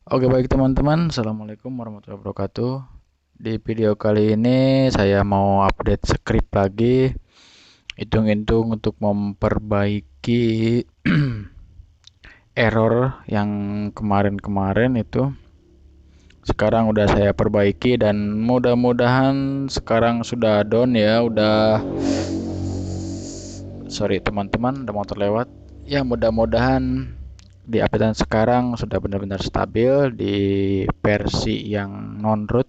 Oke baik teman-teman, Assalamualaikum warahmatullahi wabarakatuh. Di video kali ini saya mau update script lagi, hitung-hitung untuk memperbaiki error yang kemarin-kemarin itu. Sekarang udah saya perbaiki dan mudah-mudahan sekarang sudah down ya, sorry teman-teman, ada motor lewat. Ya mudah-mudahan di updatean sekarang sudah benar-benar stabil di versi yang non-root.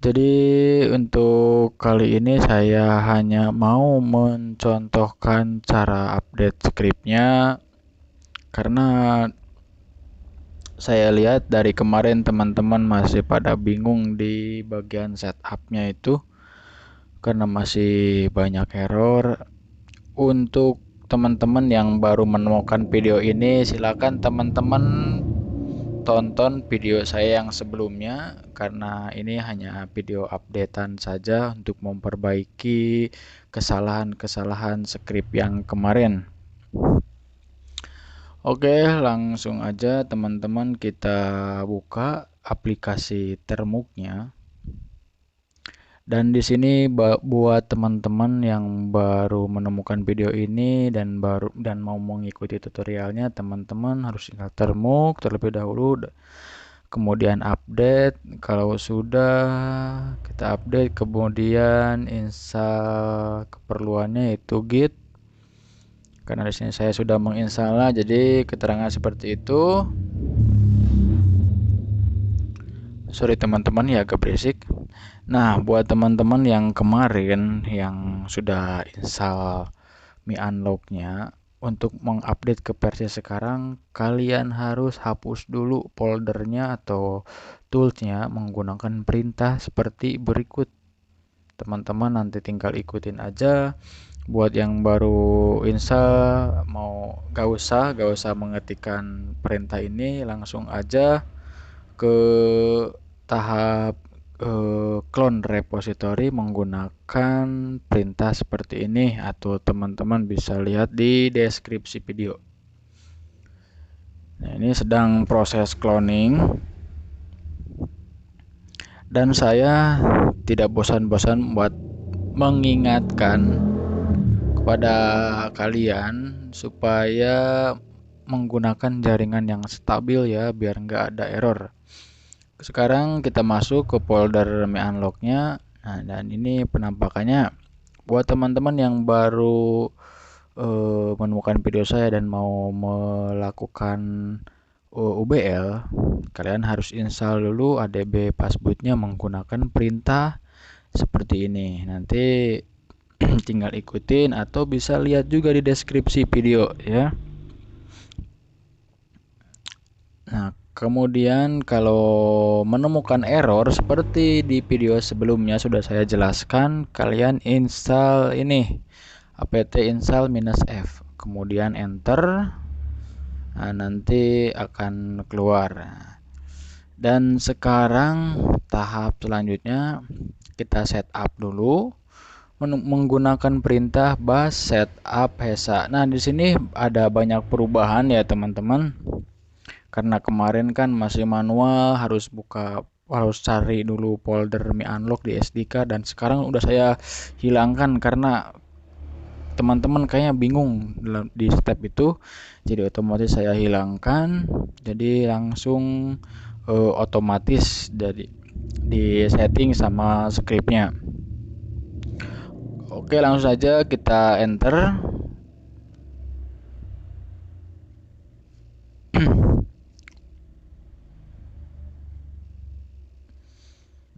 Jadi untuk kali ini saya hanya mau mencontohkan cara update scriptnya karena saya lihat dari kemarin teman-teman masih pada bingung di bagian setupnya itu karena masih banyak error. Untuk teman-teman yang baru menemukan video ini, silakan teman-teman tonton video saya yang sebelumnya karena ini hanya video updatean saja untuk memperbaiki kesalahan-kesalahan script yang kemarin. Oke, langsung aja teman-teman kita buka aplikasi Termux-nya. Dan di sini buat teman-teman yang baru menemukan video ini dan mau mengikuti tutorialnya, teman-teman harus install Termux terlebih dahulu. Kemudian update, kalau sudah kita update, kemudian install keperluannya yaitu git. Karena di sini saya sudah menginstalnya, jadi keterangan seperti itu. Sorry teman-teman ya agak berisik. Nah, buat teman-teman yang kemarin yang sudah install Mi Unlock-nya, untuk mengupdate ke versi sekarang, kalian harus hapus dulu foldernya atau toolsnya menggunakan perintah seperti berikut. Teman-teman nanti tinggal ikutin aja. Buat yang baru install, gak usah mengetikkan perintah ini, langsung aja ke tahap clone repository menggunakan perintah seperti ini, atau teman-teman bisa lihat di deskripsi video. Nah, ini sedang proses cloning dan saya tidak bosan-bosan buat mengingatkan kepada kalian supaya menggunakan jaringan yang stabil ya, biar nggak ada error. Sekarang kita masuk ke folder Mi Unlock-nya. Nah, dan ini penampakannya. Buat teman-teman yang baru menemukan video saya dan mau melakukan UBL, kalian harus install dulu ADB passbootnya menggunakan perintah seperti ini. Nanti tinggal ikutin atau bisa lihat juga di deskripsi video ya. Nah, kemudian kalau menemukan error seperti di video sebelumnya sudah saya jelaskan, kalian install ini apt install -f, kemudian enter. Nah, nanti akan keluar. Dan sekarang tahap selanjutnya kita setup dulu menggunakan perintah bash setup hesa. Nah, di sini ada banyak perubahan ya teman-teman. Karena kemarin kan masih manual, harus cari dulu folder Mi Unlock di SD card, dan sekarang udah saya hilangkan karena teman-teman kayaknya bingung di step itu, jadi otomatis saya hilangkan, jadi langsung otomatis dari di setting sama scriptnya. Oke, langsung saja kita enter.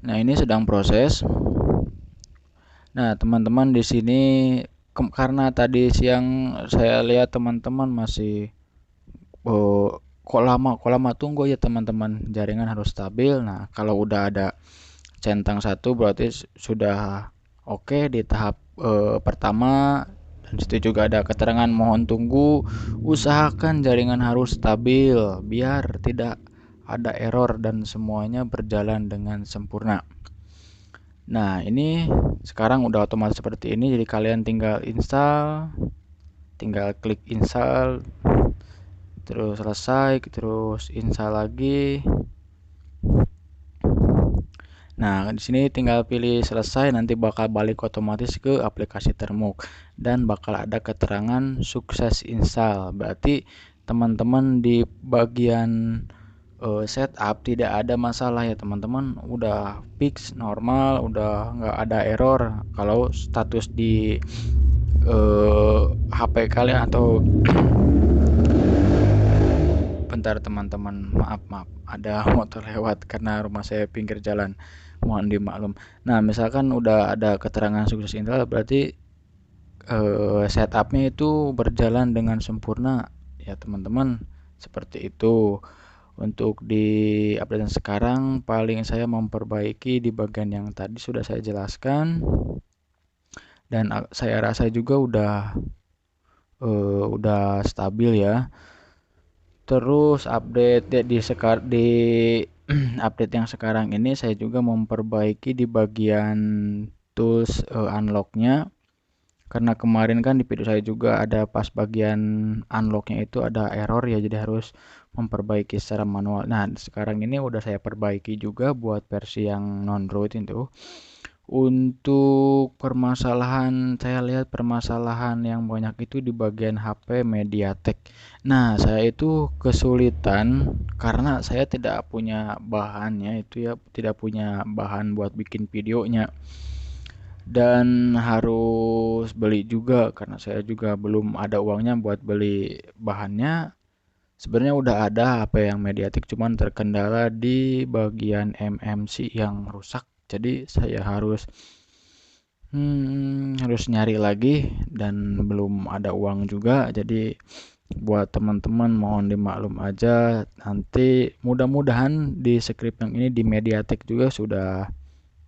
Nah, ini sedang proses. Nah, teman-teman di sini karena tadi siang saya lihat teman-teman masih kok lama tunggu ya teman-teman, jaringan harus stabil. Nah, kalau udah ada centang satu berarti sudah oke di tahap pertama. Dan situ juga ada keterangan mohon tunggu, usahakan jaringan harus stabil biar tidak ada error dan semuanya berjalan dengan sempurna. Nah, ini sekarang udah otomatis seperti ini, jadi kalian tinggal install tinggal klik install, terus selesai, terus install lagi. Nah, di sini tinggal pilih selesai, nanti bakal balik otomatis ke aplikasi Termuk dan bakal ada keterangan sukses install. Berarti teman-teman di bagian setup tidak ada masalah ya teman-teman, udah fix normal, udah nggak ada error kalau status di HP kalian atau bentar teman-teman, maaf ada motor lewat karena rumah saya pinggir jalan, mohon dimaklum. Nah, misalkan udah ada keterangan sukses install, berarti setupnya itu berjalan dengan sempurna ya teman-teman, seperti itu. Untuk di update sekarang paling saya memperbaiki di bagian yang tadi sudah saya jelaskan, dan saya rasa juga udah stabil ya. Terus update di update yang sekarang ini saya juga memperbaiki di bagian tools unlocknya, karena kemarin kan di video saya juga ada pas bagian unlocknya itu ada error ya, jadi harus memperbaiki secara manual. Nah, sekarang ini udah saya perbaiki juga buat versi yang non-root itu. Untuk permasalahan, saya lihat permasalahan yang banyak itu di bagian HP MediaTek. Nah, saya itu kesulitan karena saya tidak punya bahannya itu ya, tidak punya bahan buat bikin videonya. Dan harus beli juga karena saya juga belum ada uangnya buat beli bahannya. Sebenarnya udah ada HP yang MediaTek, cuman terkendala di bagian MMC yang rusak. Jadi saya harus nyari lagi dan belum ada uang juga. Jadi buat teman-teman mohon dimaklum aja. Nanti mudah-mudahan di script yang ini di MediaTek juga sudah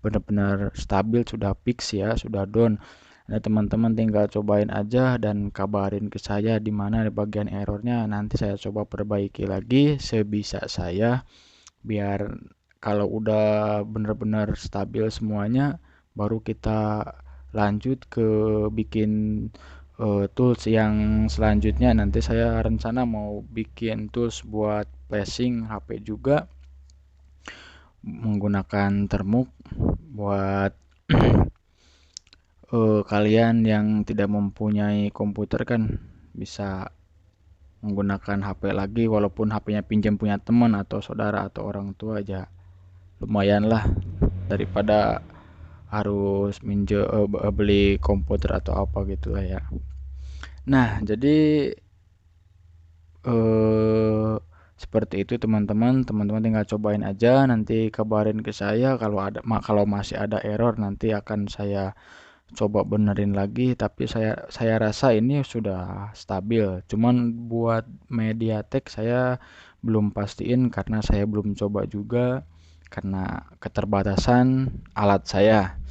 benar-benar stabil, sudah fix ya, sudah down. Nah, teman-teman tinggal cobain aja dan kabarin ke saya di mana bagian errornya. Nanti saya coba perbaiki lagi sebisa saya, biar kalau udah benar-benar stabil semuanya baru kita lanjut ke bikin tools yang selanjutnya. Nanti saya rencana mau bikin tools buat flashing HP juga menggunakan Termuk buat kalian yang tidak mempunyai komputer kan bisa menggunakan HP lagi, walaupun HP-nya pinjam punya teman atau saudara atau orang tua aja, lumayan lah daripada harus beli komputer atau apa gitu lah ya. Nah, jadi seperti itu teman-teman tinggal cobain aja, nanti kabarin ke saya kalau masih ada error, nanti akan saya coba benerin lagi. Tapi saya rasa ini sudah stabil, cuman buat MediaTek saya belum pastiin karena saya belum coba juga karena keterbatasan alat saya.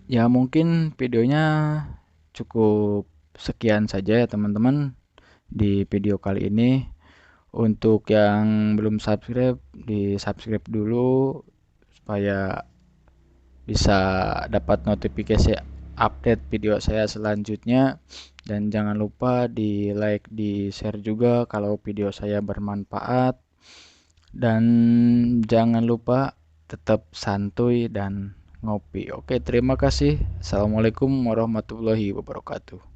Ya mungkin videonya cukup sekian saja ya teman-teman di video kali ini. Untuk yang belum subscribe, di subscribe dulu supaya bisa dapat notifikasi update video saya selanjutnya. Dan jangan lupa di like, di share juga kalau video saya bermanfaat. Dan jangan lupa tetap santuy dan ngopi. Oke, terima kasih. Assalamualaikum warahmatullahi wabarakatuh.